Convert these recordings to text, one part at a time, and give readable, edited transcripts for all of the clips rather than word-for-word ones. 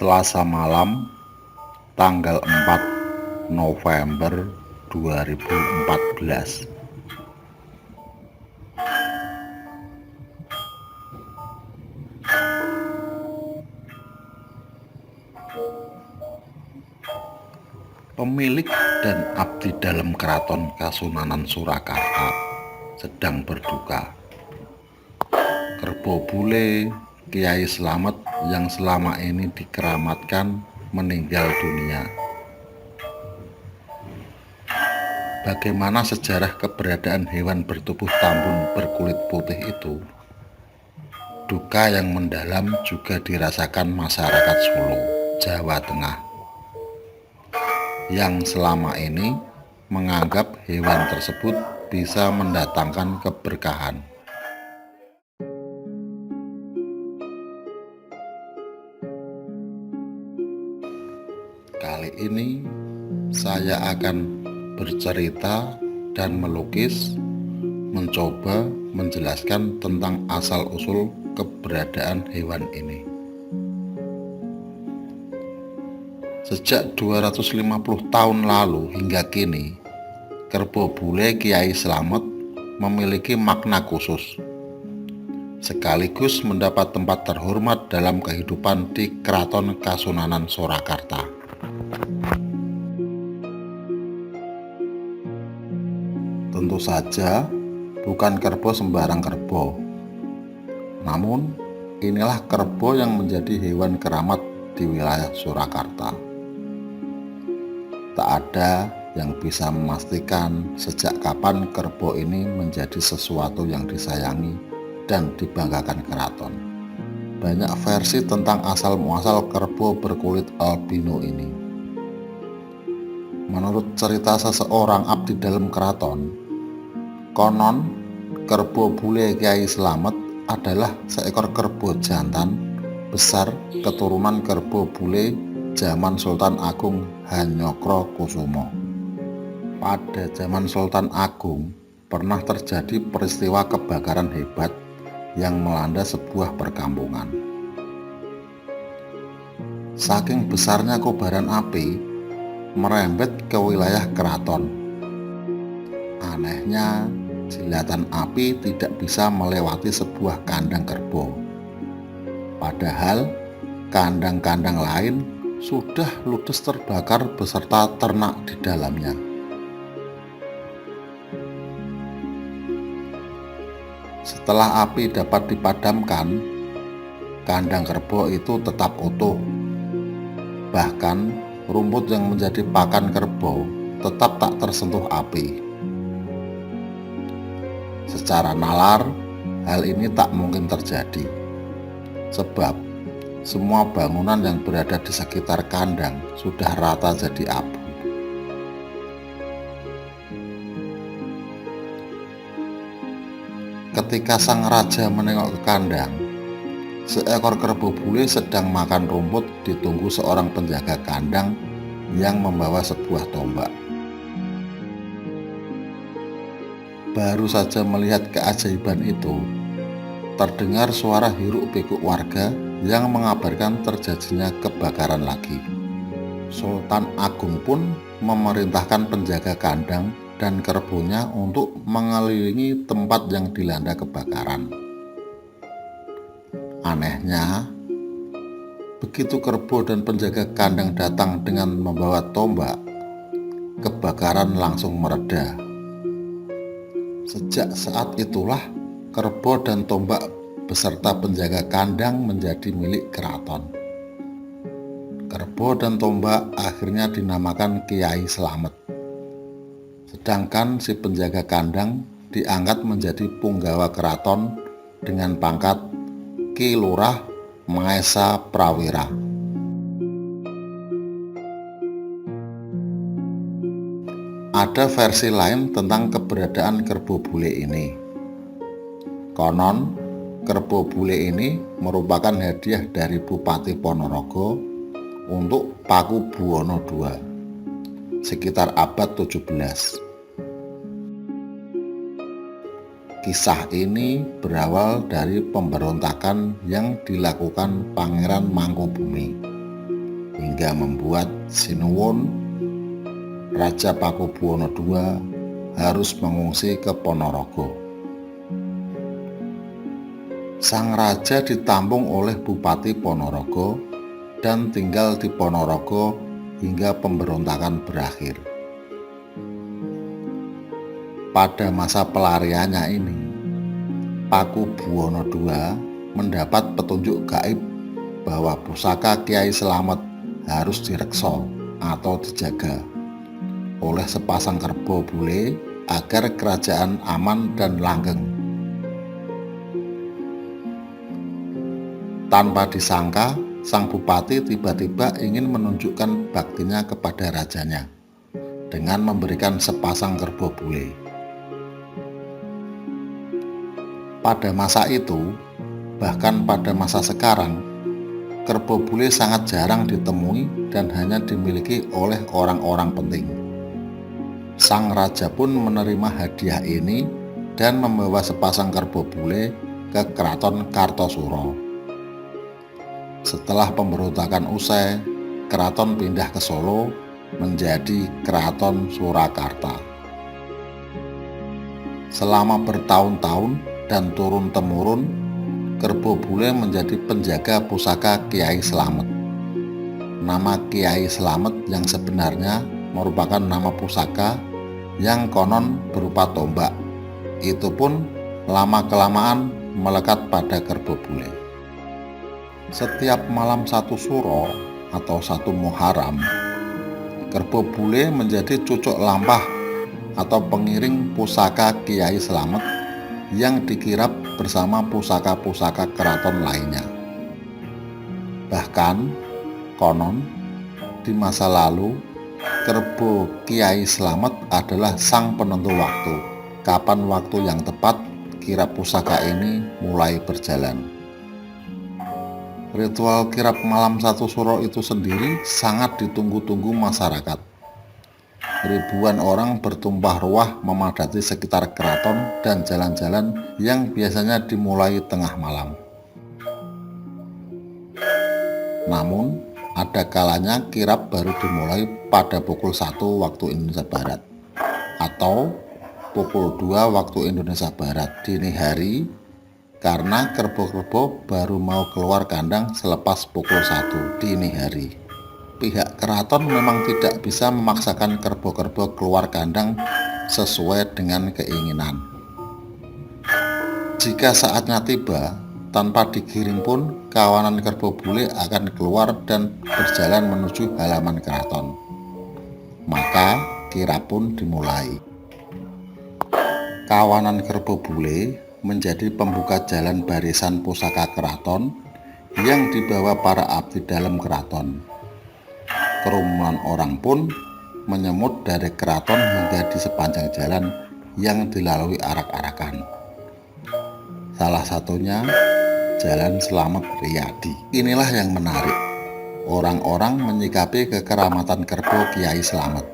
Selasa malam, tanggal 4 November 2014. Pemilik dan abdi dalam Keraton Kasunanan Surakarta sedang berduka. Kerbo Bule Kiai Slamet yang selama ini dikeramatkan meninggal dunia. Bagaimana sejarah keberadaan hewan bertubuh tambun berkulit putih itu? Duka yang mendalam juga dirasakan masyarakat Solo, Jawa Tengah, yang selama ini menganggap hewan tersebut bisa mendatangkan keberkahan. Kali ini saya akan bercerita dan melukis, mencoba menjelaskan tentang asal-usul keberadaan hewan ini. Sejak 250 tahun lalu hingga kini, Kerbo Bule Kiai Slamet memiliki makna khusus, sekaligus mendapat tempat terhormat dalam kehidupan di Keraton Kasunanan Surakarta. Tentu saja bukan kerbo sembarang kerbo, namun inilah kerbo yang menjadi hewan keramat di wilayah Surakarta. Tak ada yang bisa memastikan sejak kapan kerbo ini menjadi sesuatu yang disayangi dan dibanggakan keraton. Banyak versi tentang asal-muasal kerbo berkulit albino ini. Menurut cerita seseorang abdi dalam keraton, konon Kerbo Bule Kiai Slamet adalah seekor kerbo jantan besar keturunan Kerbo Bule zaman Sultan Agung Hanyokro Kusumo. Pada zaman Sultan Agung pernah terjadi peristiwa kebakaran hebat yang melanda sebuah perkampungan. Saking besarnya kobaran api merembet ke wilayah keraton. Anehnya, jilatan api tidak bisa melewati sebuah kandang kerbau. Padahal kandang-kandang lain sudah ludes terbakar beserta ternak di dalamnya. Setelah api dapat dipadamkan, kandang kerbau itu tetap utuh. Bahkan rumput yang menjadi pakan kerbau tetap tak tersentuh api. Secara nalar, hal ini tak mungkin terjadi, sebab semua bangunan yang berada di sekitar kandang sudah rata jadi abu. Ketika sang raja menengok ke kandang, seekor kerbo bule sedang makan rumput ditunggu seorang penjaga kandang yang membawa sebuah tombak. Baru saja melihat keajaiban itu, terdengar suara hiruk-pikuk warga yang mengabarkan terjadinya kebakaran lagi. Sultan Agung pun memerintahkan penjaga kandang dan kerbonya untuk mengelilingi tempat yang dilanda kebakaran. Anehnya, begitu kerbo dan penjaga kandang datang dengan membawa tombak, kebakaran langsung mereda. Sejak saat itulah kerbo dan tombak beserta penjaga kandang menjadi milik keraton. Kerbo dan tombak akhirnya dinamakan Kiai Slamet. Sedangkan si penjaga kandang diangkat menjadi punggawa keraton dengan pangkat Ki Lurah Maesa Prawira. Ada versi lain tentang keberadaan kerbo bule ini. Konon, kerbo bule ini merupakan hadiah dari Bupati Ponorogo untuk Paku Buwono II sekitar abad 17. Kisah ini berawal dari pemberontakan yang dilakukan Pangeran Mangkubumi hingga membuat Sinuwun, Raja Pakubuwono II, harus mengungsi ke Ponorogo. Sang raja ditampung oleh Bupati Ponorogo dan tinggal di Ponorogo hingga pemberontakan berakhir. Pada masa pelariannya ini, Pakubuwono II mendapat petunjuk gaib bahwa pusaka Kiai Slamet harus direksa atau dijaga oleh sepasang kerbo bule agar kerajaan aman dan langgeng. Tanpa disangka, sang bupati tiba-tiba ingin menunjukkan baktinya kepada rajanya dengan memberikan sepasang kerbo bule. Pada masa itu, bahkan pada masa sekarang, kerbo bule sangat jarang ditemui dan hanya dimiliki oleh orang-orang penting. Sang raja pun menerima hadiah ini dan membawa sepasang kerbo bule ke Keraton Kartosuro. Setelah pemberontakan usai, keraton pindah ke Solo menjadi Keraton Surakarta. Selama bertahun-tahun dan turun-temurun, kerbo bule menjadi penjaga pusaka Kiai Slamet. Nama Kiai Slamet yang sebenarnya merupakan nama pusaka yang konon berupa tombak. Itu pun lama-kelamaan melekat pada kerbo bule. Setiap malam 1 Suro atau 1 Muharram, kerbo bule menjadi cucuk lampah atau pengiring pusaka Kiai Slamet yang dikirap bersama pusaka-pusaka keraton lainnya. Bahkan, konon di masa lalu, kerbo Kiai Slamet adalah sang penentu waktu, kapan waktu yang tepat kirap pusaka ini mulai berjalan. Ritual kirap malam 1 Suro itu sendiri sangat ditunggu-tunggu masyarakat. Ribuan orang bertumpah ruah memadati sekitar keraton dan jalan-jalan yang biasanya dimulai tengah malam. Namun, ada kalanya kirap baru dimulai pada pukul 1 waktu Indonesia Barat atau pukul 2 waktu Indonesia Barat dini hari, karena kerbo-kerbo baru mau keluar kandang selepas pukul 1 dini hari. Pihak keraton memang tidak bisa memaksakan kerbo-kerbo keluar kandang sesuai dengan keinginan. Jika saatnya tiba, tanpa digiring pun kawanan kerbo bule akan keluar dan berjalan menuju halaman keraton. Maka kirap pun dimulai. Kawanan kerbo bule menjadi pembuka jalan barisan pusaka keraton yang dibawa para abdi dalam keraton. Kerumunan orang pun menyemut dari keraton hingga di sepanjang jalan yang dilalui arak-arakan. Salah satunya Jalan Slamet Riyadi. Inilah yang menarik. Orang-orang menyikapi kekeramatan kerbo Kiai Slamet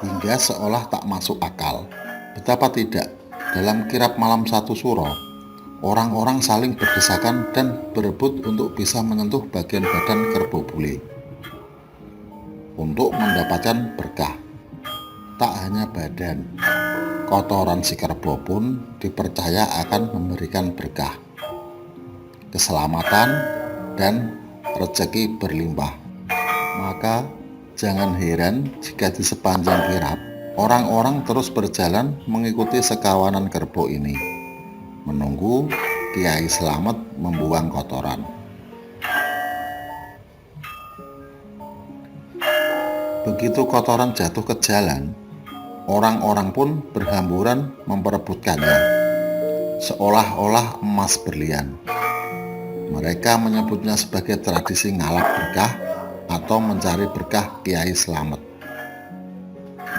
hingga seolah tak masuk akal. Betapa tidak, dalam kirap malam 1 Suro, orang-orang saling berdesakan dan berebut untuk bisa menyentuh bagian badan kerbo bule untuk mendapatkan berkah. Tak hanya badan, kotoran si kerbo pun dipercaya akan memberikan berkah, keselamatan, dan rezeki berlimpah. Maka jangan heran jika di sepanjang kirap orang-orang terus berjalan mengikuti sekawanan kerbo ini, menunggu Kiai Slamet membuang kotoran. Begitu kotoran jatuh ke jalan, orang-orang pun berhamburan memperebutkannya, seolah-olah emas berlian. Mereka menyebutnya sebagai tradisi ngalap berkah atau mencari berkah Kiai Slamet.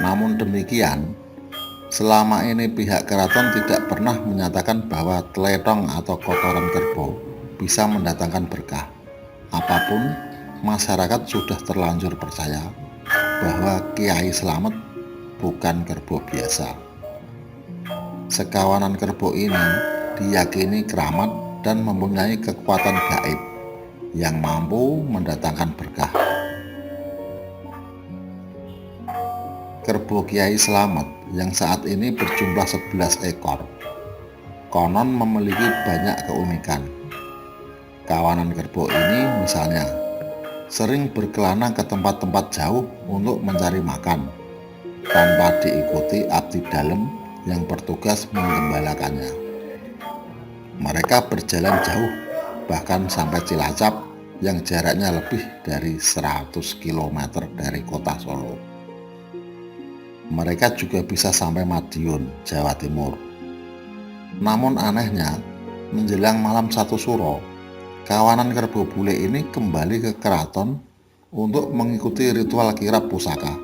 Namun demikian, selama ini pihak keraton tidak pernah menyatakan bahwa teletong atau kotoran kerbo bisa mendatangkan berkah. Apapun, masyarakat sudah terlanjur percaya bahwa Kiai Slamet bukan kerbo biasa. Sekawanan kerbo ini diyakini keramat dan mempunyai kekuatan gaib yang mampu mendatangkan berkah. Kerbau Kiai Slamet yang saat ini berjumlah 11 ekor, konon memiliki banyak keunikan. Kawanan kerbau ini misalnya sering berkelana ke tempat-tempat jauh untuk mencari makan, tanpa diikuti abdi dalem yang bertugas menggembalakannya. Mereka berjalan jauh, bahkan sampai Cilacap yang jaraknya lebih dari 100 km dari kota Solo. Mereka juga bisa sampai Madiun, Jawa Timur. Namun anehnya, menjelang malam 1 Suro, kawanan kerbau bule ini kembali ke keraton untuk mengikuti ritual kirap pusaka.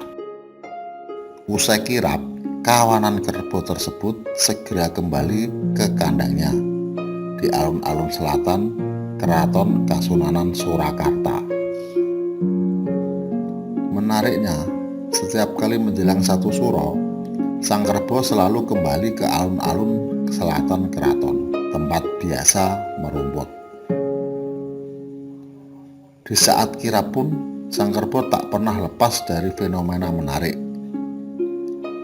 Usai kirap, kawanan kerbau tersebut segera kembali ke kandangnya di alun-alun selatan Keraton Kasunanan Surakarta. Menariknya, setiap kali menjelang 1 Suro, sang kerbau selalu kembali ke alun-alun selatan keraton, tempat biasa merumput. Di saat kirap pun, sang kerbau tak pernah lepas dari fenomena menarik.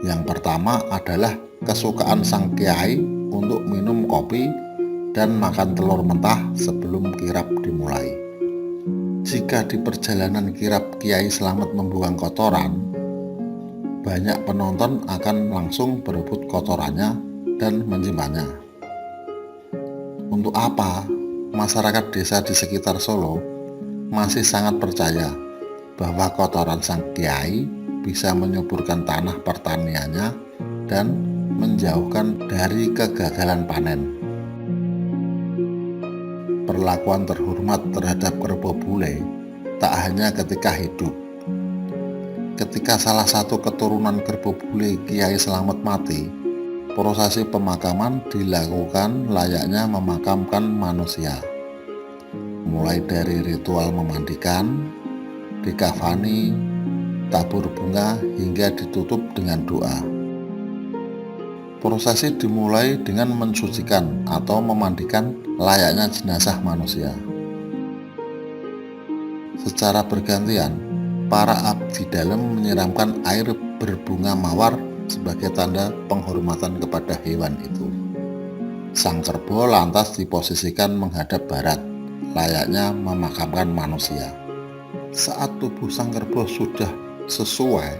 Yang pertama adalah kesukaan sang kiai untuk minum kopi dan makan telur mentah sebelum kirap dimulai. Jika di perjalanan kirap Kiai Slamet membuang kotoran, banyak penonton akan langsung berebut kotorannya dan menyimpannya. Untuk apa masyarakat desa di sekitar Solo masih sangat percaya bahwa kotoran sang kiai bisa menyuburkan tanah pertaniannya dan menjauhkan dari kegagalan panen. Perlakuan terhormat terhadap kerbau bule tak hanya ketika hidup. Ketika salah satu keturunan kerbau bule Kiai Slamet mati, prosesi pemakaman dilakukan layaknya memakamkan manusia. Mulai dari ritual memandikan, dikafani, tabur bunga hingga ditutup dengan doa. Prosesi dimulai dengan mensucikan atau memandikan layaknya jenazah manusia. Secara bergantian, para abdi dalem menyiramkan air berbunga mawar sebagai tanda penghormatan kepada hewan itu. Sang kerbau lantas diposisikan menghadap barat, layaknya memakamkan manusia. Saat tubuh sang kerbau sudah sesuai,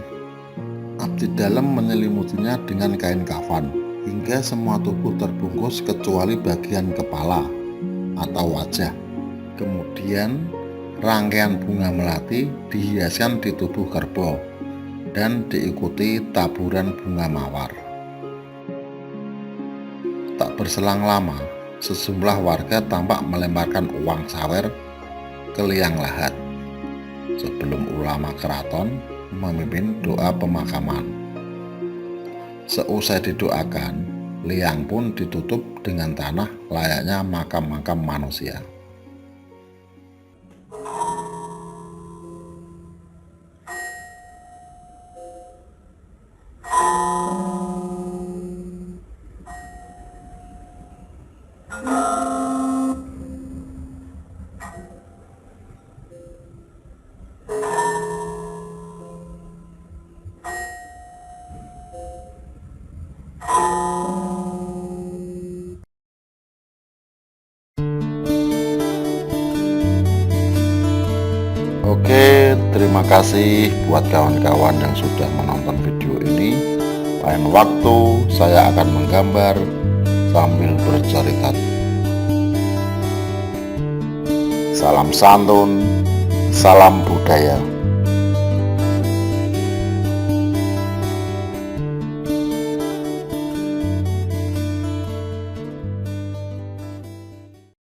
abdi dalem menyelimutinya dengan kain kafan hingga semua tubuh terbungkus kecuali bagian kepala atau wajah. Kemudian rangkaian bunga melati dihiaskan di tubuh kerbau dan diikuti taburan bunga mawar. Tak berselang lama, sejumlah warga tampak melemparkan uang sawer ke liang lahat sebelum ulama keraton memimpin doa pemakaman. Seusai didoakan, liang pun ditutup dengan tanah layaknya makam-makam manusia. Oke, terima kasih buat kawan-kawan yang sudah menonton video ini. Lain waktu saya akan menggambar sambil bercerita. Salam santun, salam budaya.